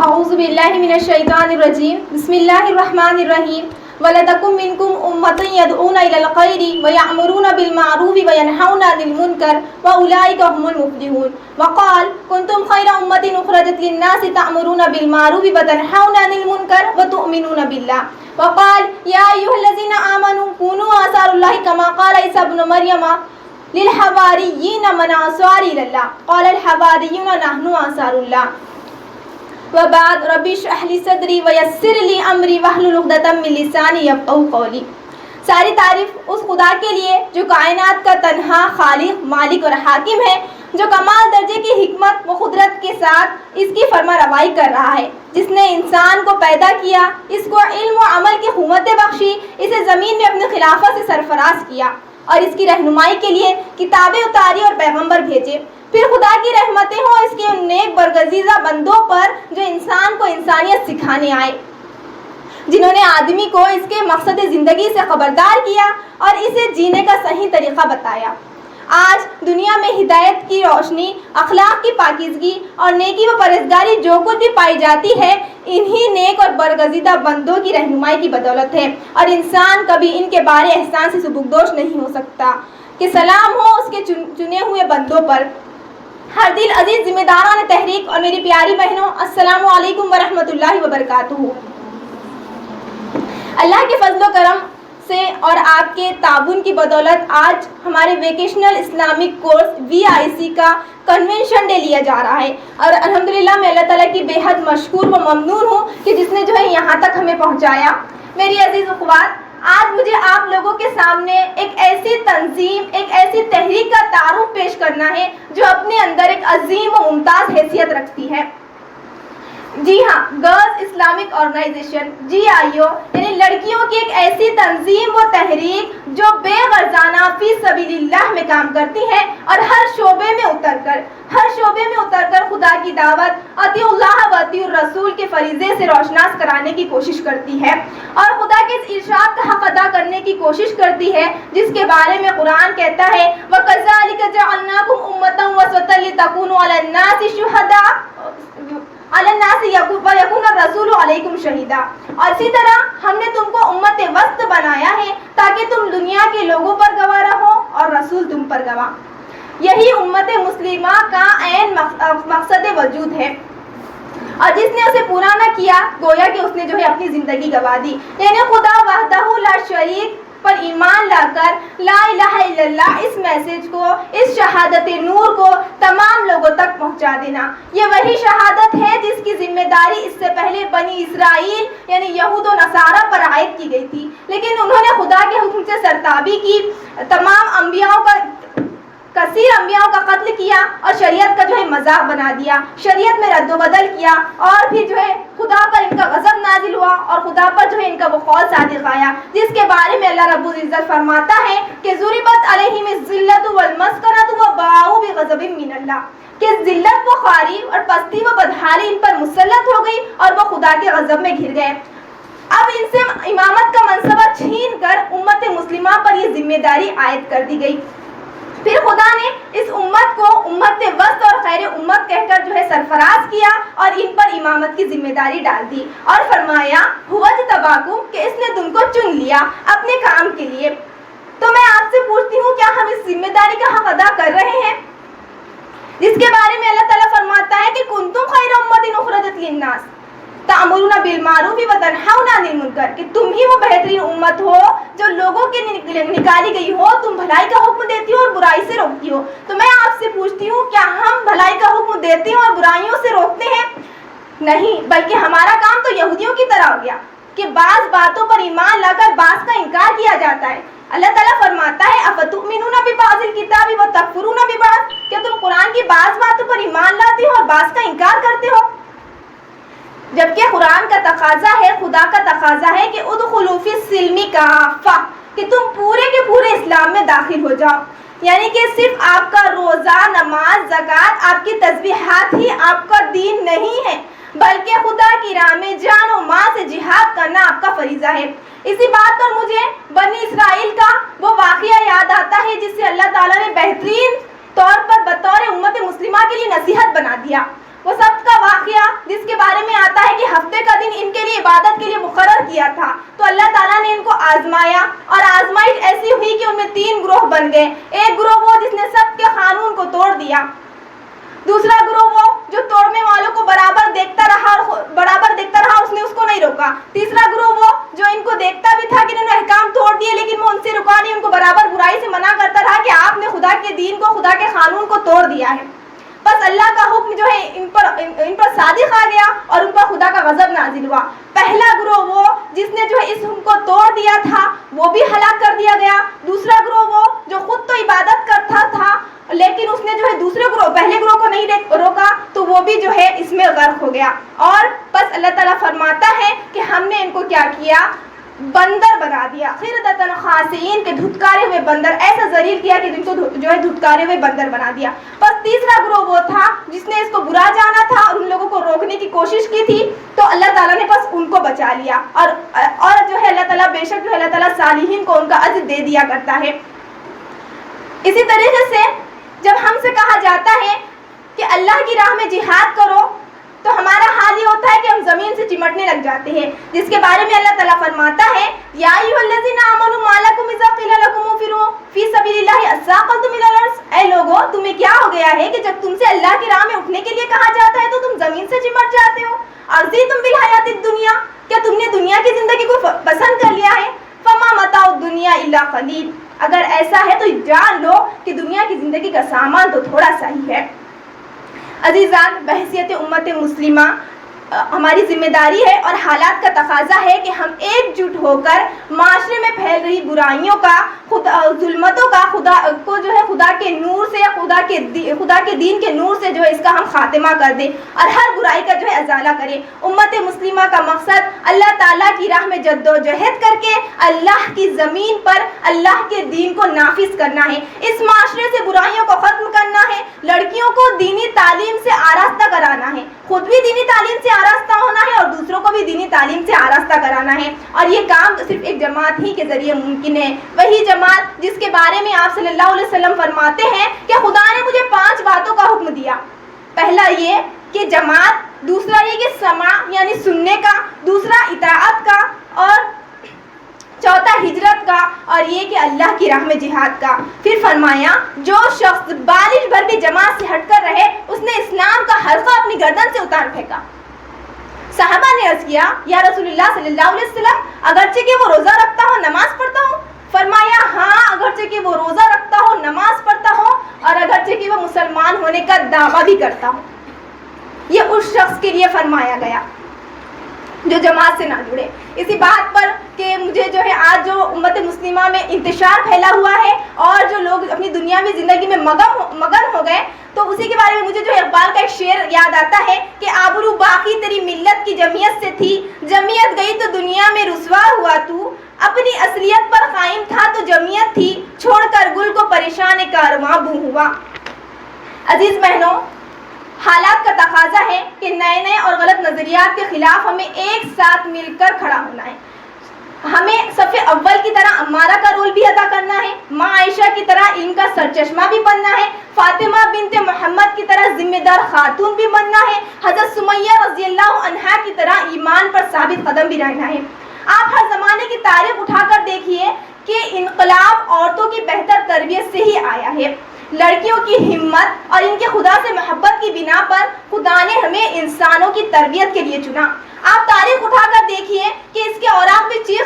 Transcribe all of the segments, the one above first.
اعوذ باللہ من الشیطان الرجیم بسم اللہ الرحمن الرحیم وَلَتَكُن مِّنكُمْ أُمَّةٌ يَدْعُونَ إِلَى الْخَيْرِ وَيَأْمُرُونَ بِالْمَعْرُوفِ وَيَنْهَوْنَ عَنِ الْمُنكَرِ وَأُولَٰئِكَ هُمُ الْمُفْلِحُونَ وقال كنتم خير أمة أخرجت للناس تأمرون بالمعروف وتنهون عن المنكر وتؤمنون بالله وقال يا أيها الذين آمنوا كونوا أنصار الله كما قال عيسى ابن مريم للحواريين من أنصاري إلى الله قال الحواريون نحن أنصار الله وبعد رب اشرح لي صدري ويسر لي امری واحلل عقدۃ من لسانی یفقهوا قولی۔ ساری تعریف اس خدا کے لیے جو کائنات کا تنہا خالق، مالک اور حاکم ہے، جو کمال درجے کی حکمت و قدرت کے ساتھ اس کی فرما روائی کر رہا ہے، جس نے انسان کو پیدا کیا، اس کو علم و عمل کی قوتیں بخشی، اسے زمین میں اپنے خلافت سے سرفراز کیا اور اس کی رہنمائی کے لیے کتابیں اتاری اور پیغمبر بھیجے۔ پھر خدا کی رحمتیں ہوں اس کے ان نیک برگزیدہ بندوں پر جو انسان کو انسانیت سکھانے آئے، جنہوں نے آدمی کو اس کے مقصد زندگی سے خبردار کیا اور اسے جینے کا صحیح طریقہ بتایا۔ آج دنیا میں ہدایت کی روشنی، اخلاق کی پاکیزگی اور نیکی و پرہیزگاری جو کچھ بھی پائی جاتی ہے، انہی نیک اور برگزیدہ بندوں کی رہنمائی کی بدولت ہے، اور انسان کبھی ان کے بارے احسان سے سبکدوش نہیں ہو سکتا۔ کہ سلام ہو اس کے چنے ہوئے بندوں پر۔ ہر دل عزیز ذمہ داران تحریک اور میری پیاری بہنوں، السلام علیکم ورحمۃ اللہ وبرکاتہ۔ اللہ کے فضل و کرم سے اور آپ کے تعاون کی بدولت آج ہمارے ویکیشنل اسلامک کورس VIC کا کنونشن ڈے لیا جا رہا ہے، اور الحمدللہ میں اللہ تعالیٰ کی بے حد مشکور و ممنون ہوں کہ جس نے جو ہے یہاں تک ہمیں پہنچایا۔ میری عزیز اخوات، آج مجھے آپ لوگوں کے سامنے ایک ایسی تنظیم، ایک ایسی تحریک کا تعارف پیش کرنا ہے جو اپنے اندر ایک عظیم و ممتاز حیثیت رکھتی ہے۔ جی ہاں، گرلز اسلامک آرگنائزیشن GIO، یعنی لڑکیوں کی ایک ایسی تنظیم و تحریک جو بے غرضانہ فی سبیل اللہ میں کام کرتی ہے اور ہر شعبے میں اتر کر خدا کی دعوت اطیعوا اللہ و اطیعوا الرسول کے فریضے سے روشناس کرانے کی کوشش کرتی ہے، اور خدا کے اس ارشاد کا حق ادا کرنے کی کوشش کرتی ہے جس کے بارے میں قرآن کہتا ہے وَكَذَلِكَ جَعَلْنَاكُمْ أُمَّةً وَسَطًا لِتَكُونُوا عَلَى النَّاسِ شُهَدَاءَ وَيَكُونَ الرَّسُولُ عَلَيْكُمْ شَهِيدًا۔ اور اسی طرح ہم نے تم کو امت وسط بنایا ہے تاکہ تم دنیا کے لوگوں پر گواہ رہو اور رسول تم پر گواہ۔ یہی امت مسلمہ کا عین مقصد وجود ہے، اور جس نے اسے پورا نہ کیا گویا کہ اس نے جو ہے اپنی زندگی گوا دی۔ یعنی خدا وحدہ لا شریک پر ایمان لا کر لا الہ الا اللہ اس میسج کو، اس شہادت نور کو تمام لوگوں تک پہنچا دینا، یہ وہی شہادت ہے جس کی ذمہ داری اس سے پہلے بنی اسرائیل یعنی یہود و نصارہ پر عائد کی گئی تھی، لیکن انہوں نے خدا کے حکم سے سرتابی کی، تمام کثیر انبیاء کا قتل کیا اور شریعت کا جو ہے مذاق بنا دیا، شریعت میں رد و بدل کیا، اور پھر جو ہے خدا پر ان کا غضب نازل ہوا اور خدا پر جو ہے ان کا وہ قول صادق آیا، جس کے بارے میں اللہ رب العزت فرماتا ہے کہ ضربت علیہم الذلۃ والمسکنۃ وباءوا بغضب من اللہ، کہ ذلت و خواری اور پستی و بدحالی ان پر مسلط ہو گئی اور وہ خدا کے غضب میں گھر گئے۔ اب ان سے امامت کا منصبہ چھین کر امت مسلمہ پر یہ ذمہ داری عائد کر دی گئی۔ پھر خدا نے اس امت کو امت وسط اور خیر امت کہہ کر جو ہے سرفراز کیا اور ان پر امامت کی ذمہ داری ڈال دی، اور فرمایا هو اجتباکم، کہ اس نے تم کو چن لیا اپنے کام کے لیے۔ تو میں آپ سے پوچھتی ہوں، کیا ہم اس ذمہ داری کا حق ادا کر رہے ہیں جس کے بارے میں اللہ تعالیٰ فرماتا ہے کہ کنتم خیر امۃ اخرجت للناس تأمرون بالمعروف وتنہون عن المنکر، کہ تم ہی وہ بہترین امت ہو جو لوگوں کے نکالی گئی ہو، تم بھلائی کا حکم دیتی ہو اور برائی سے روکتی ہو۔ تو میں آپ سے پوچھتی ہوں، کیا ہم بھلائی کا حکم دیتے ہیں اور برائیوں سے روکتے ہیں؟ نہیں، بلکہ ہمارا کام تو یہودیوں کی طرح ہو گیا کہ بعض باتوں پر ایمان لا کر بعض کا انکار کیا جاتا ہے۔ اللہ تعالیٰ فرماتا ہے افتؤمنون ببعض الکتاب وتکفرون ببعض، کہ تم قرآن کی بعض باتوں پر ایمان لاتے ہو اور بعض کا انکار کرتے ہو، جبکہ قرآن کا تقاضا ہے، خدا کا تقاضا ہے کہ ادخلوا فی السلم کافہ، کہ تم پورے کے پورے اسلام میں داخل ہو جاؤ، یعنی کہ صرف آپ کا روزہ، نماز، زکوٰۃ، آپ کی تسبیحات ہی آپ کا دین نہیں ہے، بلکہ خدا کی راہ میں جان و مال سے جہاد کرنا آپ کا فریضہ ہے۔ اسی بات پر مجھے بنی اسرائیل کا وہ واقعہ یاد آتا ہے جس سے اللہ تعالیٰ نے بہترین طور پر بطور امت مسلمہ کے لیے نصیحت بنا دیا۔ وہ سب کا واقعہ جس کے بارے میں آتا ہفتے کا دن ان کے لیے عبادت کے لیے مقرر کیا تھا، تو اللہ تعالیٰ نے ان کو آزمایا، اور آزمائش ایسی ہوئی کہ ان میں 3 گروہ بن گئے۔ ایک گروہ وہ جس نے سب کے قانون کو توڑ دیا، دوسرا گروہ وہ جو توڑنے والوں کو برابر دیکھتا رہا، اس نے اس کو نہیں روکا، تیسرا گروہ وہ جو ان کو دیکھتا بھی تھا کہ انہوں نے احکام توڑ دیے لیکن وہ ان سے رکا نہیں، ان کو برابر برائی سے منع کرتا رہا کہ آپ نے خدا کے دین کو، خدا کے قانون کو توڑ دیا ہے۔ بس اللہ کا حکم جو ہے ان پر صادق آ گیا اور ان پر خدا کا غضب نازل ہوا۔ پہلا گروہ وہ جس نے جو ہے اس حکم کو توڑ دیا تھا، وہ بھی ہلاک کر دیا گیا۔ دوسرا گروہ وہ جو خود تو عبادت کرتا تھا لیکن اس نے جو ہے پہلے گروہ کو نہیں روکا، تو وہ بھی جو ہے اس میں غرق ہو گیا۔ اور بس اللہ تعالیٰ فرماتا ہے کہ ہم نے ان کو کیا کیا؟ بندر بنا دیا، خردۃ خاسئین کے دھتکارے ہوئے بندر، ایسا ذلیل کیا کہ ان کو جو ہے دھتکارے ہوئے بندر بنا دیا۔ بس تیسرا گروہ وہ تھا جس نے اس کو برا جانا تھا اور ان لوگوں کو روکنے کی کوشش کی تھی، تو اللہ تعالیٰ نے بس ان کو بچا لیا۔ اور جو ہے اللہ تعالیٰ بے شک جو ہے اللہ تعالیٰ صالحین کو ان کا اجر دے دیا کرتا ہے۔ اسی طریقے سے جب ہم سے کہا جاتا ہے کہ اللہ کی راہ میں جہاد کرو، تو ہمارا حال یہ ہوتا ہے کہ ہم زمین سے چمٹنے لگ جاتے ہیں، جس کے بارے میں اللہ تعالیٰ فرماتا ہے یا ایھا الذین آمنوا ما لکم اذا قیل لکم انفروا فی سبیل اللہ اثاقلتم الی الارض، اے لوگوں تمہیں کیا ہو گیا ہے کہ جب تم سے اللہ کی راہ میں اٹھنے کے لیے کہا جاتا ہے تو تم زمین سے چمٹ جاتے ہو؟ ارضیتم بالحیاۃ الدنیا، کیا تم نے دنیا کی زندگی کو پسند کر لیا ہے؟ فما متاع الدنیا الا قلیل، اگر ایسا ہے تو جان لو کہ دنیا کی زندگی کا سامان تو تھوڑا سا ہی ہے۔ عزیزان، بحیثیت امت مسلمہ ہماری ذمہ داری ہے اور حالات کا تقاضا ہے کہ ہم ایک جٹ ہو کر معاشرے میں پھیل رہی برائیوں کا، ظلمتوں کا خدا کے نور سے، خدا کے دین کے نور سے جو ہے اس کا ہم خاتمہ کر دیں اور ہر برائی کا جو ہے ازالہ کریں۔ امت مسلمہ کا مقصد اللہ تعالیٰ کی راہ میں جد و جہد کر کے اللہ کی زمین پر اللہ کے دین کو نافذ کرنا ہے، اس معاشرے سے برائیوں کو ختم کرنا ہے، لڑکیوں کو دینی تعلیم سے آراستہ کرانا ہے، خود بھی دینی تعلیم سے آراستہ ہونا ہے اور دوسروں کو بھی دینی تعلیم سے آراستہ کرانا ہے۔ اور یہ کام صرف ایک جماعت ہی کے ذریعے ممکن ہے، وہی جماعت جس کے بارے میں آپ صلی اللہ علیہ وسلم فرماتے ہیں کہ خدا نے مجھے 5 باتوں کا حکم دیا۔ پہلا یہ کہ جماعت، دوسرا یہ کہ سماع یعنی سننے کا، دوسرا اطاعت کا، اور چوتھا ہجرت کا، اور یہ کہ اللہ کی راہ میں جہاد کا۔ پھر فرمایا جو شخص بالغ بھر بھی جماعت سے ہٹ کر رہے اس نے اسلام کا حلقہ اپنی گردن سے اتار پھینکا۔ صحابہ نے عرض کیا یا رسول اللہ صلی اللہ علیہ وسلم، اگرچہ کہ وہ روزہ رکھتا ہو، نماز پڑھتا ہو؟ فرمایا ہاں، اگرچہ کہ وہ روزہ رکھتا ہو، نماز پڑھتا ہو، اور اگرچہ کہ وہ مسلمان ہونے کا دعویٰ بھی کرتا ہو۔ یہ اس شخص کے لیے فرمایا گیا جو جماعت سے نہ جڑے۔ اسی بات پر کہ مجھے جو ہے آج جو امت مسلمہ میں انتشار پھیلا ہوا ہے اور جو لوگ اپنی دنیاوی زندگی میں مگن ہو گئے، تو اسی کے بارے میں مجھے جو اقبال کا ایک شعر یاد آتا ہے کہ آبرو باقی تیری ملت کی جمعیت سے تھی، جمعیت گئی تو دنیا میں رسوا ہوا تو، اپنی اصلیت پر قائم تھا تو جمعیت تھی، چھوڑ کر گل کو پریشان کارواں بو ہوا۔ عزیز بہنوں، حالات کا تقاضا ہے کہ نئے اور غلط نظریات کے خلاف ہمیں ایک ساتھ مل کر کھڑا ہونا ہے۔ ہمیں صف اول کی طرح عمارہ کا رول بھی ادا کرنا ہے، ماں عائشہ کی طرح علم کا سرچشمہ بھی بننا ہے، فاطمہ بنت محمد کی طرح ذمہ دار خاتون بھی بننا ہے، حضرت سمیہ رضی اللہ عنہا کی طرح ایمان پر ثابت قدم بھی رہنا ہے۔ آپ ہر زمانے کی تاریخ اٹھا کر دیکھیے کہ انقلاب عورتوں کی بہتر تربیت سے ہی آیا ہے۔ لڑکیوں کی ہمت اور ان کے خدا سے محبت کی بنا پر خدا نے ہمیں انسانوں کی تربیت کے لیے چنا۔ آپ تاریخ اٹھا کر دیکھیے کہ اس کے اوراق میں چیخ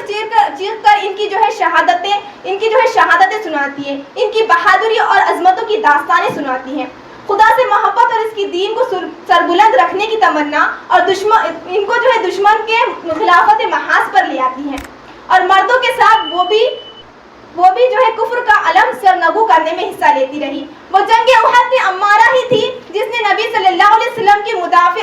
کر ان کی جو ہے شہادتیں سناتی ہیں، ان کی بہادری اور عظمتوں کی داستانیں سناتی ہیں۔ خدا سے محبت اور اس کی دین کو سربلند رکھنے کی تمنا اور ان کو جو ہے دشمن کے خلافت محاذ پر لے آتی ہیں، اور مردوں کے ساتھ وہ بھی جو ہے کفر کا علم سرنگو کرنے میں حصہ لیتی رہی۔ وہ جنگ احد میں عمارہ ہی تھی جس نے نبی صلی اللہ علیہ وسلم کی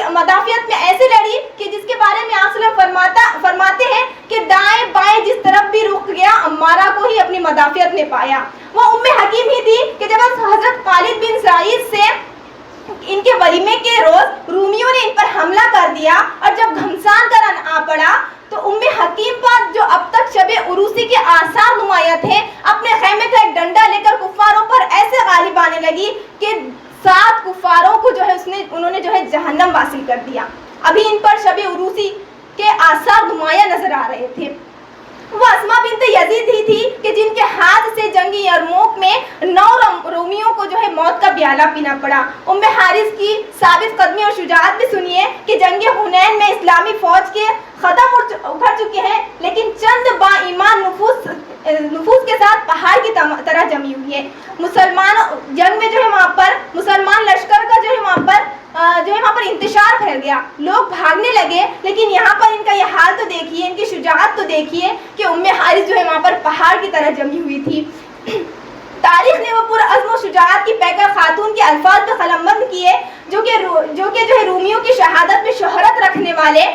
مدافعت میں ایسے لڑی کہ جس کے بارے میں آپ صلی اللہ علیہ وسلم فرماتے ہیں کہ دائیں بائیں جس طرف بھی رخ گیا عمارہ کو ہی اپنی مدافعت میں پایا۔ وہ ام حکیم ہی تھی کہ جب حضرت خالد بن زید سے ان کے ولیمے کے روز رومیوں نے ان پر حملہ کر دیا اور جب گھمسان کا رن آ پڑا تو ام حکیم پر جو اب تک شب عروسی کے آثار نمایاں تھے، اپنے خیمے کا ایک ڈنڈا لے کر کفاروں پر ایسے غالب آنے لگی کہ 7 کفاروں کو جو ہے انہوں نے جو ہے جہنم واصل کر دیا۔ ابھی ان پر شب عروسی کے آثار نمایاں نظر آ رہے تھے۔ وہ اسما بنت یزید ہی تھی کہ جن کے ہاتھ سے جنگ یرموک میں 9 رومیوں کو موت کا پیالہ پینا پڑا۔ ام حارث کی ثابت قدمی اور شجاعت بھی سنیے کہ جنگ حنین میں اسلامی فوج کے قدم اکھڑ چکے ہیں، لیکن چند با ایمان نفوس کے ساتھ پہاڑ کی طرح جمی ہوئی ہے۔ مسلمان جنگ میں وہاں پر مسلمان لشکر کا وہاں پر انتشار پھیل گیا، لوگ بھاگنے لگے، لیکن یہاں پر ان کا یہ حال تو دیکھیے، ان کی شجاعت تو دیکھیے کہ ام حارث وہاں پر پہاڑ کی طرح جمی ہوئی تھی۔ تاریخ نے وہ پرعزم و شجاعت کی پیکر خاتون کے الفاظ پہ قلمبند کیے جو کہ رومیوں کی شہادت میں شہرت رکھنے والے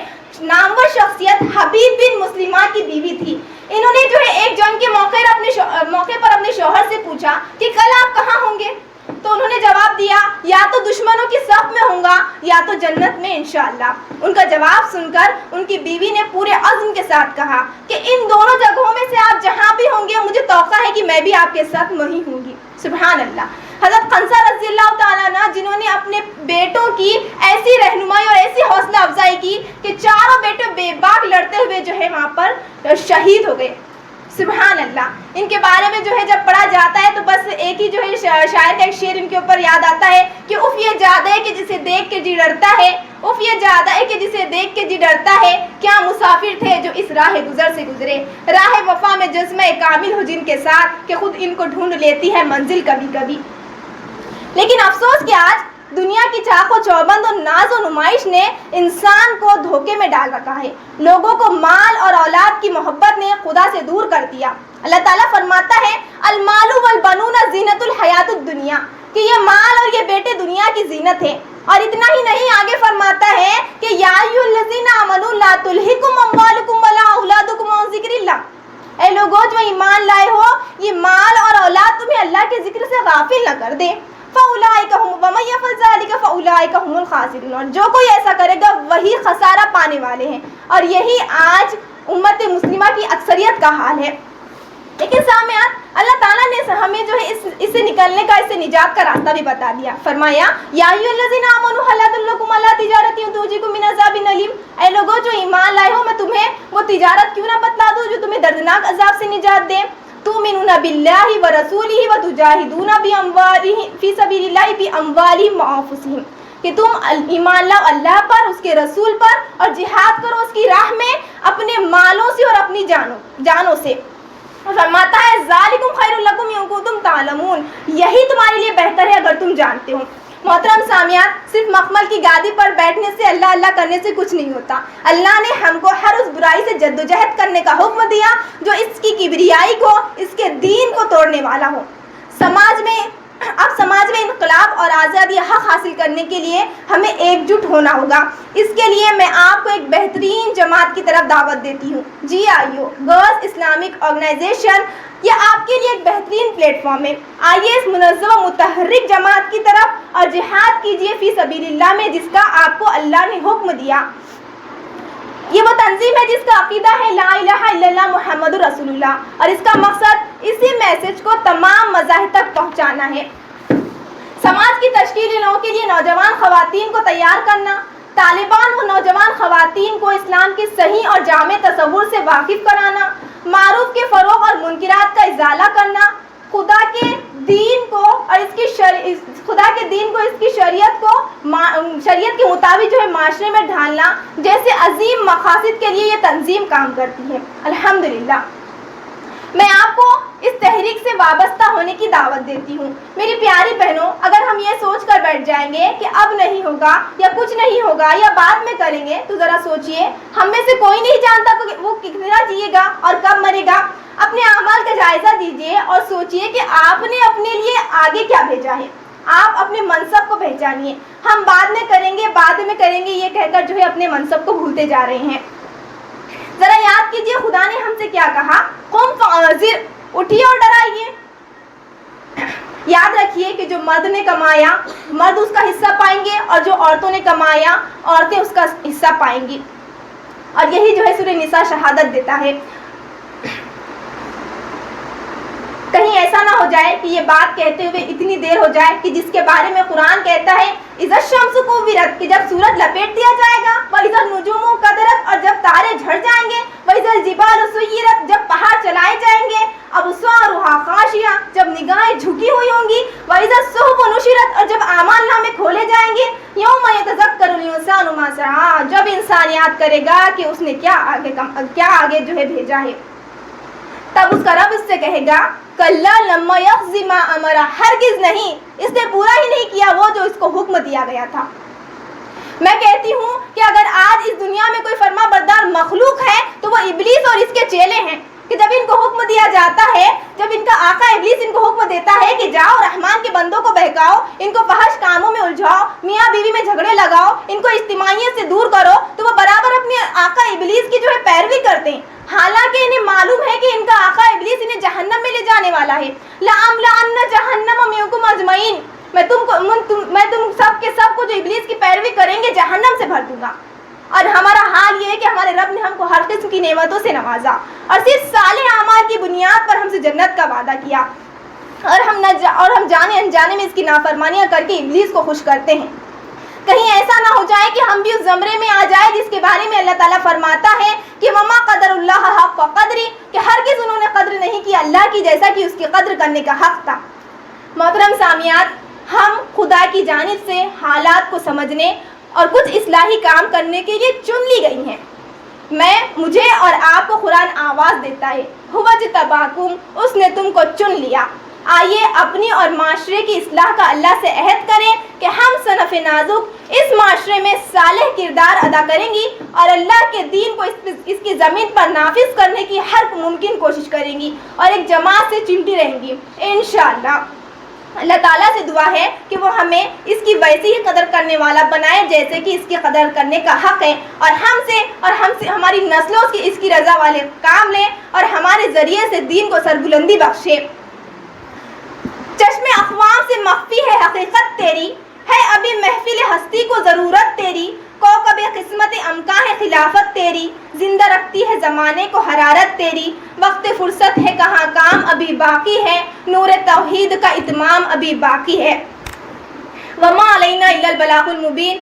نامور شخصیت حبیب بن مسلمہ کی بیوی تھی۔ انہوں نے ایک جنگ کے موقع پر اپنے شوہر سے پوچھا کہ کل آپ کہاں ہوں گے؟ تو انہوں نے جواب دیا، یا تو دشمنوں کی صف میں ہوں گا یا تو جنت میں انشاءاللہ۔ ان کا جواب سن کر ان کی بیوی نے پورے عزم کے ساتھ کہا کہ ان دونوں جگہوں میں سے آپ جہاں بھی ہوں گے مجھے توقع ہے کہ میں بھی آپ کے ساتھ وہیں ہوں گی۔ سبحان اللہ۔ حضرت خنسا رضی اللہ تعالیٰ عنہ جنہوں نے اپنے بیٹوں کی ایسی رہنمائی اور ایسی حوصلہ افزائی کی کہ چاروں بیٹے بے باک لڑتے ہوئے وہاں پر شہید ہو گئے۔ سبحان اللہ۔ ان کے بارے میں جب پڑھا جاتا ہے تو بس ایک ہی شاعر کا ایک شعر ان کے اوپر یاد آتا ہے کہ اف یہ جادہ ہے کہ جسے دیکھ کے جی ڈرتا ہے، اف یہ جادہ ہے کہ جسے دیکھ کے جی ڈرتا ہے، کیا مسافر تھے جو اس راہ گزر سے گزرے، راہ وفا میں جذبہ کامل ہو جن کے ساتھ کہ خود ان کو ڈھونڈ لیتی ہے منزل کبھی کبھی۔ لیکن افسوس کہ آج دنیا کی چاق و چوبند اور ناز و نمائش نے انسان کو دھوکے میں ڈال رکھا ہے۔ لوگوں کو مال اور اولاد کی محبت نے خدا سے دور کر دیا۔ اللہ تعالیٰ فرماتا ہے المال والبنون زینت الحیات الدنیا، کہ یہ مال اور یہ بیٹے دنیا کی زینت ہے۔ اور اتنا ہی نہیں، آگے فرماتا ہے کہ یا ایھا الذین آمنوا لا تلھکم اموالکم ولا اولادکم عن ذکر اللہ، اے لوگوں جو ایمان لائے ہو، یہ مال اور اولاد تمہیں اللہ کے ذکر سے غافل نہ کر دے۔ فَأُولَٰئِکَ هُمْ وَمَن يَفْعَلْ ذَٰلِکَ فَأُولَٰئِکَ هُمُ الْخَاسِرُونَ، اور جو کوئی ایسا کرے گا وہی خسارہ پانے والے ہیں۔ اور یہی آج امت مسلمہ کی اکثریت کا حال ہے۔ لیکن سامعین، اللہ تعالیٰ نے ہمیں اس سے نکلنے کا، اس سے نجات کا راستہ بھی بتا دیا۔ فرمایا یا ایھا الذین آمنوا هل ادلکم علی تجارۃ تنجیکم من عذاب الیم، اے لوگوں جو ایمان لائے ہو میں تمہیں وہ تجارت کیوں نہ بتلا دوں جو تمہیں دردناک عذاب سے نجات دے۔ تؤمنون باللہ ورسولہ وتجاہدون فی سبیل اللہ باموالکم وانفسکم، کہ تم ایمان لاؤ اللہ پر، اس کے رسول پر، اور جہاد کرو اس کی راہ میں اپنے مالوں سے اور اپنی جانوں سے۔ فرماتا ہے ذالکم خیر لکم ان کنتم تعلمون، یہی تمہارے لیے بہتر ہے اگر تم جانتے ہو۔ محترم سامعین، صرف مخمل کی گادی پر بیٹھنے سے، اللہ اللہ کرنے سے کچھ نہیں ہوتا۔ اللہ نے ہم کو ہر اس برائی سے جدوجہد کرنے کا حکم دیا جو اس کی کبریائی کو، اس کے دین کو توڑنے والا ہو۔ سماج میں انقلاب اور آزادی حق حاصل کرنے کے لیے ہمیں ایک جٹ ہونا ہوگا۔ اس کے لیے میں آپ کو ایک بہترین جماعت کی طرف دعوت دیتی ہوں۔ جی آئیو، گرلز اسلامک آرگنائزیشن یہ آپ کے لیے ایک بہترین پلیٹ فارم ہے۔ آئیے اس منظم و متحرک جماعت کی طرف اور جہاد کیجیے فی سبیل اللہ میں، جس کا آپ کو اللہ نے حکم دیا۔ یہ وہ تنظیم ہے جس کا عقیدہ ہے لا الہ الا اللہ محمد رسول اللہ، اور اس کا مقصد اسی میسج کو تمام مذاہب تک پہنچانا ہے۔ سماج کی تشکیل کے لیے نوجوان خواتین کو تیار کرنا، طالبان و نوجوان خواتین کو اسلام کے صحیح اور جامع تصور سے واقف کرانا، معروف کے فروغ اور منکرات کا ازالہ کرنا، خدا کے دین کو اور اس کی شریعت کے مطابق معاشرے میں ڈھالنا جیسے عظیم مقاصد کے لیے یہ تنظیم کام کرتی ہے۔ الحمدللہ، میں آپ کو اس تحریک سے وابستہ ہونے کی دعوت دیتی ہوں۔ میری پیاری بہنوں، اگر ہم یہ سوچ کر بیٹھ جائیں گے کہ اب نہیں ہوگا یا کچھ نہیں ہوگا یا بعد میں کریں گے، تو ذرا سوچئے، ہم میں سے کوئی نہیں جانتا کہ وہ کتنا جیے گا اور کب مرے گا۔ اپنے اعمال کا جائزہ دیجئے اور سوچئے کہ آپ نے اپنے لیے آگے کیا بھیجا ہے۔ آپ اپنے منصب کو پہچانیے۔ ہم بعد میں کریں گے یہ کہہ کر اپنے منصب کو بھولتے جا رہے ہیں۔ ذرا یاد کیجئے خدا نے ہم سے کیا کہا، قم فانذر، اٹھیے اور ڈرائیے۔ یاد رکھیے کہ جو مرد نے کمایا مرد اس کا حصہ پائیں گے، اور جو عورتوں نے کمایا عورتیں اس کا حصہ پائیں گی۔ اور یہی سورہ نساء شہادت دیتا ہے۔ کہیں ایسا نہ ہو جائے کہ یہ بات کہتے ہوئے اتنی دیر ہو جائے کہ جس کے بارے میں قرآن کہتا ہے اذا الشمس کورت، کہ جب سورج لپیٹ دیا جائے گا، سعا، جب انسان یاد کرے گا کہ اس نے کیا آگے جو ہے بھیجا ہے، تب اس کا رب اس سے کہے گا کلا لما یقض ما امرہ، ہرگز نہیں، اس نے پورا ہی نہیں کیا وہ جو اس کو حکم دیا گیا تھا۔ میں کہتی ہوں کہ اگر آج اس دنیا میں کوئی فرما بردار مخلوق ہے تو وہ ابلیس اور اس کے چیلے ہیں، کہ جب ان کو حکم دیا جاتا ہے، جب ان کا آقا ابلیس ان کو حکم دیتا ہے کہ جاؤ رحمان کے بندوں کو بہکاؤ، ان کو فحش کاموں میں الجھاؤ، میاں بیوی میں جھگڑے لگاؤ، ان کو اجتماعیت سے دور کرو، تو وہ برابر اپنے آقا ابلیس کی جو ہے پیروی کرتے ہیں، حالانکہ انہیں معلوم ہے کہ ان کا آقا ابلیس انہیں جہنم میں لے جانے والا ہے۔ لَأَمْلَأَنَّ جَهَنَّمَ مِنْكُمْ أَجْمَعِينَ، میں تم سب کے سب کو جو ابلیس کی پیروی کریں گے جہنم سے بھر دوں گا۔ اور ہمارا حال یہ ہے کہ ہمارے رب نے ہم کو ہر قسم کی نعمتوں سے نوازا اور صرف صالح اعمال کی بنیاد پر ہم سے جنت کا وعدہ کیا، اور ہم جانے انجانے میں اس کی نافرمانیاں کر کے ابلیس کو خوش کرتے ہیں۔ کہیں ایسا نہ ہو جائے کہ ہم بھی اس زمرے میں آ جائے جس کے بارے میں اللہ تعالیٰ فرماتا ہے کہ وما قدر اللہ حق قدری، کہ ہرگز انہوں نے قدر نہیں کی اللہ کی جیسا کہ اس کی قدر کرنے کا حق تھا۔ محترم سامعات، ہم خدا کی جانب سے حالات کو سمجھنے اور کچھ اصلاحی کام کرنے کے لیے چن لی گئی ہیں۔ مجھے اور آپ کو قرآن آواز دیتا ہے، هو اجتباکم، اس نے تم کو چن لیا۔ آئیے اپنی اور معاشرے کی اصلاح کا اللہ سے عہد کریں کہ ہم صنف نازک اس معاشرے میں صالح کردار ادا کریں گی اور اللہ کے دین کو اس کی زمین پر نافذ کرنے کی ہر ممکن کوشش کریں گی اور ایک جماعت سے چمٹی رہیں گی انشاءاللہ۔ اللہ تعالیٰ سے دعا ہے کہ وہ ہمیں اس کی ویسی ہی قدر کرنے والا بنائے جیسے کہ اس کی قدر کرنے کا حق ہے، اور ہم سے ہماری نسلوں کی اس کی رضا والے کام لیں اور ہمارے ذریعے سے دین کو سربلندی بخشے۔ چشم اقوام سے مخفی ہے حقیقت تیری، ہے ابھی محفل ہستی کو ضرورت تیری، کوكب قسمت امکان ہے خلافت تیری، زندہ رکھتی ہے زمانے کو حرارت تیری، وقت فرصت ہے کہاں کام ابھی باقی ہے، نور توحید کا اتمام ابھی باقی ہے۔ وما علینا الا البلاغ المبین۔